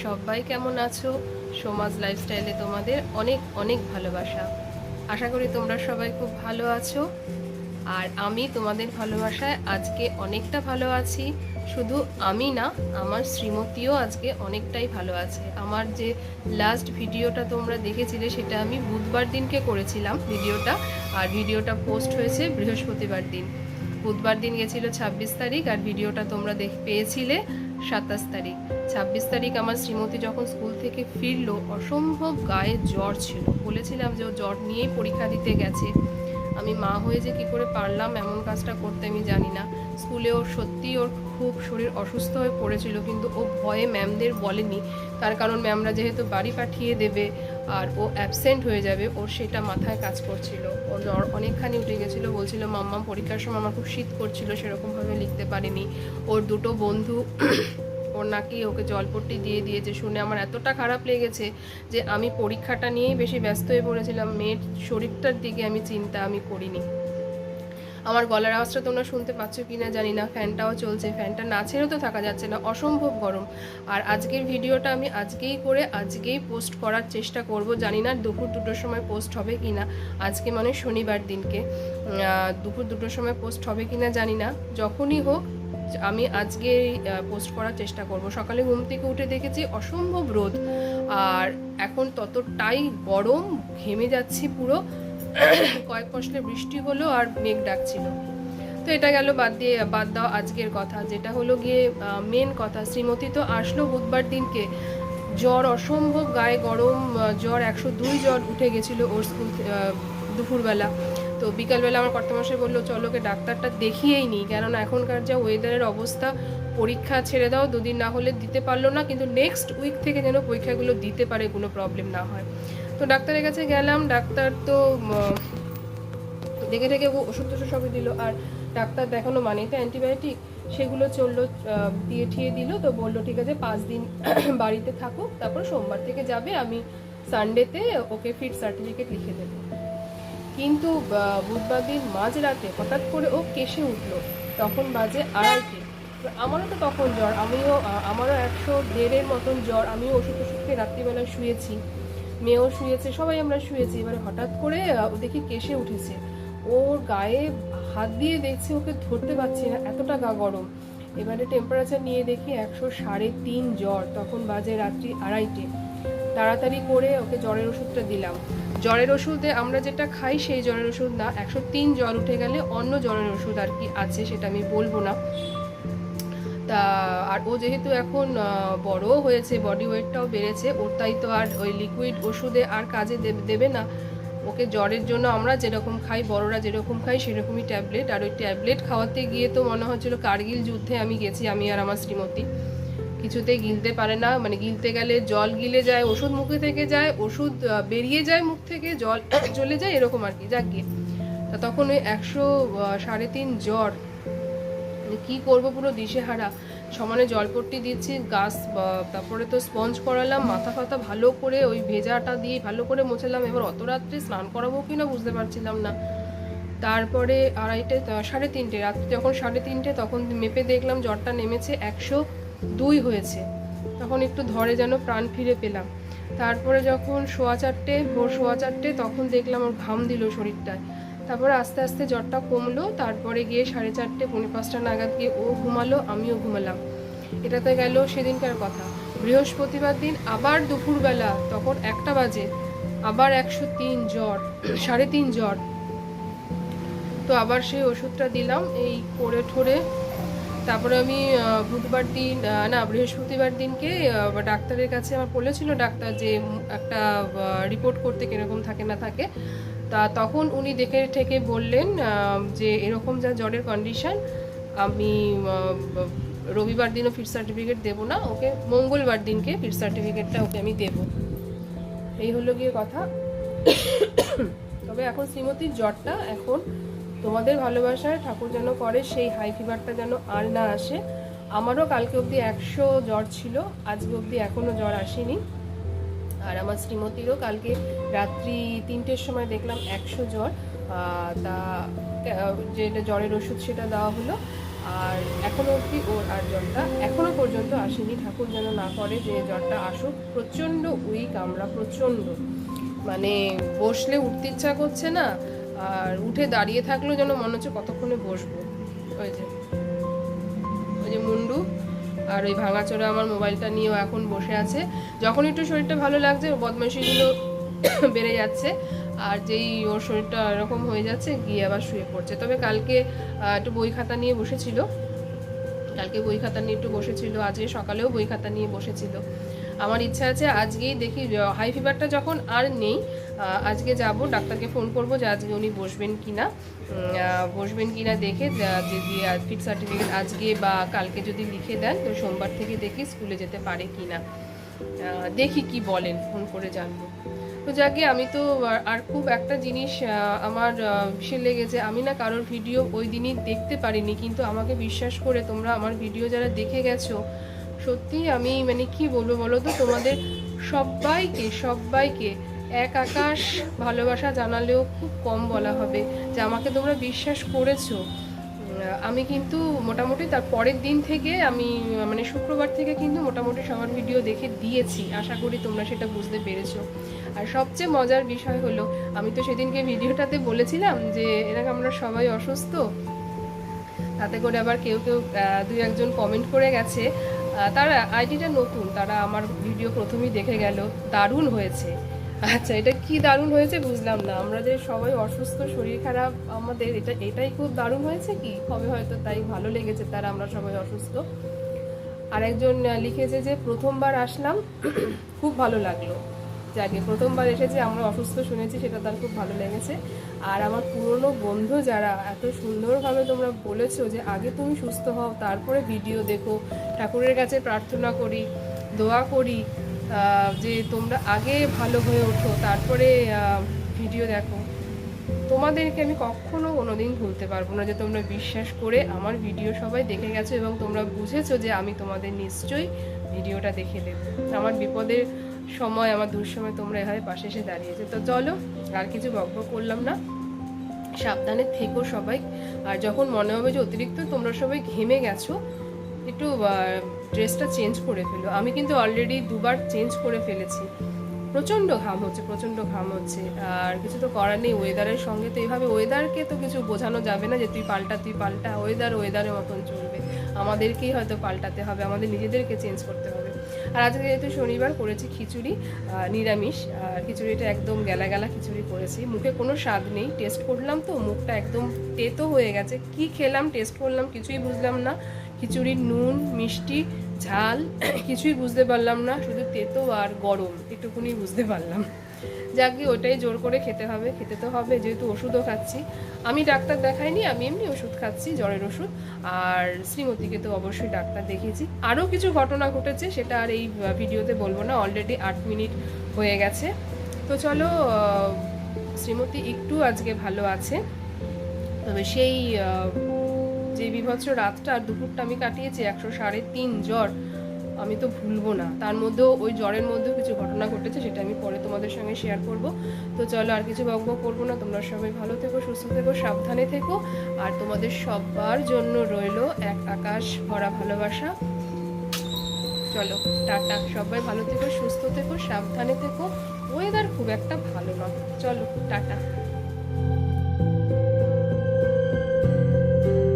সবাই কেমন আছো? সমাজ লাইফস্টাইলে তোমাদের অনেক অনেক ভালোবাসা। আশা করি তোমরা সবাই খুব ভালো আছো। আর আমি তোমাদের ভালোবাসায় আজকে অনেকটা ভালো আছি। শুধু আমি না, আমার শ্রীমতীও আজকে অনেকটাই ভালো আছে। আমার যে লাস্ট ভিডিওটা তোমরা দেখেছিলে সেটা আমি বুধবার দিনকে করেছিলাম ভিডিওটা, আর ভিডিওটা পোস্ট হয়েছে বৃহস্পতিবার দিন। বুধবার দিন গেছিল 26 তারিখ, আর ভিডিওটা তোমরা পেয়েছিলে 27 তারিখ। 26 তারিখ আমার শ্রীমতী যখন স্কুল থেকে ফিরলো, অসম্ভব গায়ে জ্বর ছিল। বলেছিলাম যে ও জ্বর নিয়েই পরীক্ষা দিতে গেছে। আমি মা হয়ে যে কী করে পারলাম এমন কাজটা করতে আমি জানি না। স্কুলে ওর সত্যিই ওর খুব শরীর অসুস্থ হয়ে পড়েছিল, কিন্তু ও ভয়ে ম্যামদের বলেনি। তার কারণ ম্যামরা যেহেতু বাড়ি পাঠিয়ে দেবে আর ও অ্যাবসেন্ট হয়ে যাবে, ওর সেটা মাথায় কাজ করছিল। ওর জ্বর অনেকখানি উঠে গেছিলো। বলছিল মাম্মা পরীক্ষার সময় আমার খুব শীত করছিল, সেরকমভাবে লিখতে পারিনি। ওর দুটো বন্ধু ওর নাকি ওকে জলপট্টি দিয়ে দিয়েছে। শুনে আমার এতটা খারাপ লেগেছে যে আমি পরীক্ষাটা নিয়েই বেশি ব্যস্ত হয়ে পড়েছিলাম। মেয়ের শরীরটার দিকে আমি চিন্তা করিনি। আমার গলার আওয়াজটা তোমরা শুনতে পাচ্ছ কি না জানি না। ফ্যানটাও চলছে, ফ্যানটা না ছেড়েও তো থাকা যাচ্ছে না, অসম্ভব গরম। আর আজকের ভিডিওটা আমি আজকেই করে আজকেই পোস্ট করার চেষ্টা করব। জানি না দুপুর 2টোর সময় পোস্ট হবে কি না। আজকে মানে শনিবার দিনকে দুপুর 2টোর সময় পোস্ট হবে কি না জানি না। যখনই হোক আমি আজকে পোস্ট করার চেষ্টা করব। সকালে ঘুম থেকে উঠে দেখেছি অসম্ভব রোদ, আর এখন ততটাই গরম, ঘেমে যাচ্ছি পুরো। কয়েক পশলে বৃষ্টি হলো আর মেঘ ডাকছিল। তো এটা গেল, বাদ দাও আজকের কথা। যেটা হলো গিয়ে মেন কথা, শ্রীমতী তো আসলো বুধবার দিনকে। জ্বর অসম্ভব, গায়ে গরম, জ্বর 102 জ্বর উঠে গেছিলো ওর স্কুল দুপুরবেলা। তো বিকালবেলা আমার কর্তামশাই বললো চলো ওকে ডাক্তারটা দেখিয়েই নিই, কেননা এখনকার যা ওয়েদারের অবস্থা, পরীক্ষা ছেড়ে দাও, 2 দিন না হলে দিতে পারলো না, কিন্তু নেক্সট উইক থেকে যেন পরীক্ষাগুলো দিতে পারে, কোনো প্রবলেম না হয়। তো ডাক্তারের কাছে গেলাম। ডাক্তার তো দেখে টেকে ওষুধ টষুধ সবই দিল। আর ডাক্তার দেখানো মানে তো অ্যান্টিবায়োটিক, সেগুলো চললো, দিয়ে ঠিয়ে দিল। তো বললো ঠিক আছে 5 দিন বাড়িতে থাকুক, তারপর সোমবার থেকে যাবে, আমি সানডেতে ওকে ফিট সার্টিফিকেট লিখে দেবো। কিন্তু বুধবার দিন মাঝরাতে হঠাৎ করে ও কেসে উঠলো। তখন বাজে 2:30। আমারও তো তখন জ্বর, আমারও 101.5-এর মতন জ্বর। আমিও ওষুধ খেয়ে রাত্রিবেলা শুয়েছি, মেয়েও শুয়েছে, সবাই আমরা শুয়েছি। এবারে হঠাৎ করে ও দেখি কেসে উঠেছে। ওর গায়ে হাত দিয়ে দেখছি, ওকে ধরতে পারছি না, এতটা গা গরম। এবারে টেম্পারেচার নিয়ে দেখি 103 জ্বর। তখন বাজে রাত্রি 2:30। তাড়াতাড়ি করে ওকে জ্বরের ওষুধটা দিলাম। জ্বরের ওষুধে আমরা যেটা খাই সেই জ্বরের ওষুধ না, 103 জ্বর উঠে গেলে অন্য জ্বরের ওষুধ আর কি আছে, সেটা আমি বলবো না। তা আর ও যেহেতু এখন বড়ও হয়েছে, বডি ওয়েটটাও বেড়েছে ওর, তাই তো আর ওই লিকুইড ওষুধে আর কাজে দেবে না। ওকে জ্বরের জন্য আমরা যেরকম খাই, বড়রা যেরকম খাই সেরকমই ট্যাবলেট। আর ওই ট্যাবলেট খাওয়াতে গিয়ে তো মনে হচ্ছিল কার্গিল যুদ্ধে আমি গেছি, আমি আর আমার শ্রীমতী। কিছুতেই গিলতে পারে না, মানে গিলতে গেলে জল গিলে যায়, ওষুধ মুখে থেকে যায়, ওষুধ বেরিয়ে যায় মুখ থেকে, জল চলে যায়, এরকম আর কি। যাক গিয়ে তা তখন ওই 103.5 জ্বর, কি করব, পুরো দিশেহারা। সমানে জলপট্টি দিচ্ছি, গাছ, তারপরে তো স্পঞ্জ করালাম, মাথা ফাথা ভালো করে ওই ভেজাটা দিয়ে ভালো করে মোছালাম। এবার অত রাত্রে স্নান করাবো কি না বুঝতে পারছিলাম না। তারপরে 3:30 রাত্রে, যখন 3:30 তখন মেপে দেখলাম জ্বরটা নেমেছে 102 হয়েছে। তখন একটু ধরে যেন প্রাণ ফিরে পেলাম। তারপরে যখন ভোর 4:15 তখন দেখলাম ওর ঘাম দিল শরীরটায়। তারপরে আস্তে আস্তে জ্বরটা কমলো। তারপরে গিয়ে 4:30 4:45 নাগাদ গিয়ে ও ঘুমালো, আমিও ঘুমালাম। এটাতে গেল সেদিনকার কথা। বৃহস্পতিবার দিন আবার দুপুরবেলা, তখন 1টা বাজে, আবার 103 জ্বর, 3.5 জ্বর। তো আবার সেই ওষুধটা দিলাম এই করে ঠোরে। তারপরে আমি বৃহস্পতিবার দিনকে ডাক্তারের কাছে আমার বলেছিল ডাক্তার যে একটা রিপোর্ট করতে কিরকম থাকে না থাকে। তা তখন উনি দেখে ঠেকে বললেন যে এরকম যা জ্বরের কন্ডিশন, আমি রবিবার দিনও ফিট সার্টিফিকেট দেবো না, ওকে মঙ্গলবার দিনকে ফিট সার্টিফিকেটটা ওকে আমি দেবো। এই হলো গিয়ে কথা। তবে এখন শ্রীমতীর জ্বরটা এখন তোমাদের ভালোবাসায় ঠাকুর যেন করে সেই হাই ফিভারটা যেন আর না আসে। আমারও কালকে অবধি 100 জ্বর ছিল, আজকে অবধি এখনও জ্বর আসেনি। আর আমার শ্রীমতীরও কালকে রাত্রি 3টের সময় দেখলাম 100 জ্বর। তা যেটা জ্বরের ওষুধ সেটা দেওয়া হলো। আর এখনো অবধি ওর আর জ্বরটা এখনো পর্যন্ত আসেনি। ঠাকুর যেন না করে যে জ্বরটা আসুক। প্রচণ্ড উইক আমরা, প্রচণ্ড, মানে বসলে উঠতে ইচ্ছা করছে না, আর উঠে দাঁড়িয়ে থাকলেও যেন মনে হচ্ছে কতক্ষণে বসবো। ওই যে মুন্ডু আর ওই ভাঙাচোরা আমার মোবাইলটা নিয়েও এখন বসে আছে। যখন একটু শরীরটা ভালো লাগছে ওর বদমাইশিগুলো বেড়ে যাচ্ছে, আর যেই ওর শরীরটা এরকম হয়ে যাচ্ছে গিয়ে আবার শুয়ে পড়ছে। তবে কালকে একটু বই খাতা নিয়ে বসেছিল, আজকে সকালেও বই খাতা নিয়ে বসেছিল। আমার ইচ্ছা আছে আজকেই দেখি, হাই ফিভারটা যখন আর নেই আজকে যাব ডাক্তারকে ফোন করব যে আজকে উনি বসবেন কিনা দেখে যদি ফিট সার্টিফিকেট আজকে বা কালকে যদি লিখে দেন তো সোমবার থেকে দেখি স্কুলে যেতে পারে কিনা, দেখি কি বলেন, ফোন করে জানবো। তো যাকে আমি তো আর খুব একটা জিনিস আমার সে লেগেছে, আমি না কারোর ভিডিও ওই দিনই দেখতে পারিনি, কিন্তু আমাকে বিশ্বাস করে তোমরা আমার ভিডিও যারা দেখে গেছো, সত্যি আমি মানে কি বলবো বলো তো, তোমাদের সবাইকে এক আকাশ ভালোবাসা জানালেও খুব কম বলা হবে যে আমাকে তোমরা বিশ্বাস করেছো। আমি কিন্তু মোটামুটি তার পরের দিন থেকে আমি মানে শুক্রবার থেকে কিন্তু মোটামুটি সবার ভিডিও দেখে দিয়েছি। আশা করি তোমরা সেটা বুঝতে পেরেছো। আর সবচেয়ে মজার বিষয় হলো, আমি তো সেদিনকে ভিডিওটাতে বলেছিলাম যে এরকম আমরা সবাই অসুস্থ, তাতে করে আবার কেউ দুই একজন কমেন্ট করে গেছে, তারা আইডিটা নতুন, তারা আমার ভিডিও প্রথমেই দেখে গেল, দারুণ হয়েছে। আচ্ছা, এটা কি দারুণ হয়েছে বুঝলাম না, আমরা যে সবাই অসুস্থ, শরীর খারাপ আমাদের, এটাই খুব দারুণ হয়েছে কি হবে, হয়তো তাই ভালো লেগেছে তারা আমরা সবাই অসুস্থ। আর একজন লিখেছে যে প্রথমবার আসলাম খুব ভালো লাগলো, যাকে প্রথমবার এসেছে আমরা অসুস্থ শুনেছি সেটা তার খুব ভালো লেগেছে। আর আমার পুরনো বন্ধু যারা এত সুন্দরভাবে তোমরা বলেছো যে আগে তুমি সুস্থ হও তারপরে ভিডিও দেখো, ঠাকুরের কাছে প্রার্থনা করি, দোয়া করি যে তোমরা আগে ভালো হয়ে ওঠো তারপরে ভিডিও দেখো, তোমাদেরকে আমি কখনো কোনোদিন ভুলতে পারবো না যে তোমরা বিশ্বাস করে আমার ভিডিও সবাই দেখে গেছো এবং তোমরা বুঝেছো যে আমি তোমাদের নিশ্চয়ই ভিডিওটা দেখে দেবো। আমার বিপদের সময়, আমার দুঃসময় তোমরা এভাবে পাশে এসে দাঁড়িয়েছে। তো চলো, আর কিছু বকবক করলাম না, সাবধানে থেকো সবাই। আর যখন মনে হবে যে অতিরিক্ত তোমরা সবাই ঘেমে গেছো, একটু ড্রেসটা চেঞ্জ করে ফেলো। আমি কিন্তু অলরেডি দুবার চেঞ্জ করে ফেলেছি, প্রচণ্ড ঘাম হচ্ছে, আর কিছু তো করার নেই। ওয়েদারের সঙ্গে তো এইভাবে, ওয়েদারকে তো কিছু বোঝানো যাবে না যে তুই পাল্টা, ওয়েদারের মতন চলবে, আমাদেরকেই হয়তো পাল্টাতে হবে, আমাদের নিজেদেরকে চেঞ্জ করতে হবে। আর আজকে যেহেতু শনিবার করেছি খিচুড়ি, নিরামিষ, আর খিচুড়িটা একদম গেলা খিচুড়ি করেছি, মুখে কোনো স্বাদ নেই, টেস্ট করলাম তো মুখটা একদম তেতো হয়ে গেছে, কি খেলাম টেস্ট করলাম কিছুই বুঝলাম না, খিচুড়ির নুন মিষ্টি ঝাল কিছুই বুঝতে পারলাম না, শুধু তেতো আর গরম একটুকুনি বুঝতে পারলাম। যাকে ওটাই জোর করে খেতে তো হবে যেহেতু ওষুধও খাচ্ছি। আমি ডাক্তার দেখাইনি, আমি এমনি ওষুধ খাচ্ছি, জ্বরের ওষুধ। আর শ্রীমতীকে তো অবশ্যই ডাক্তার দেখিয়েছি। আরও কিছু ঘটনা ঘটেছে, সেটা আর এই ভিডিওতে বলবো না, অলরেডি 8 মিনিট হয়ে গেছে। তো চলো, শ্রীমতী একটু আজকে ভালো আছে, তবে সেই যে বিভৎস রাতটা আর দুপুরটা আমি কাটিয়েছি 103 জ্বর, আমি তো ভুলবো না। তার মধ্যেও ওই জ্বরের মধ্যেও কিছু ঘটনা ঘটেছে, সেটা আমি পরে তোমাদের সঙ্গে শেয়ার করব। তো চলো, আর কিছু বকবক করবো না, তোমরা সবাই ভালো থেকো, সুস্থ থেকো, সাবধানে থেকো। আর তোমাদের সবার জন্য রইলো এক আকাশ ভরা ভালোবাসা। চলো টাটা, সবাই ভালো থেকো, সুস্থ থেকো, সাবধানে থেকো। ওয়েদার খুব একটা ভালো নয়, চলো টাটা।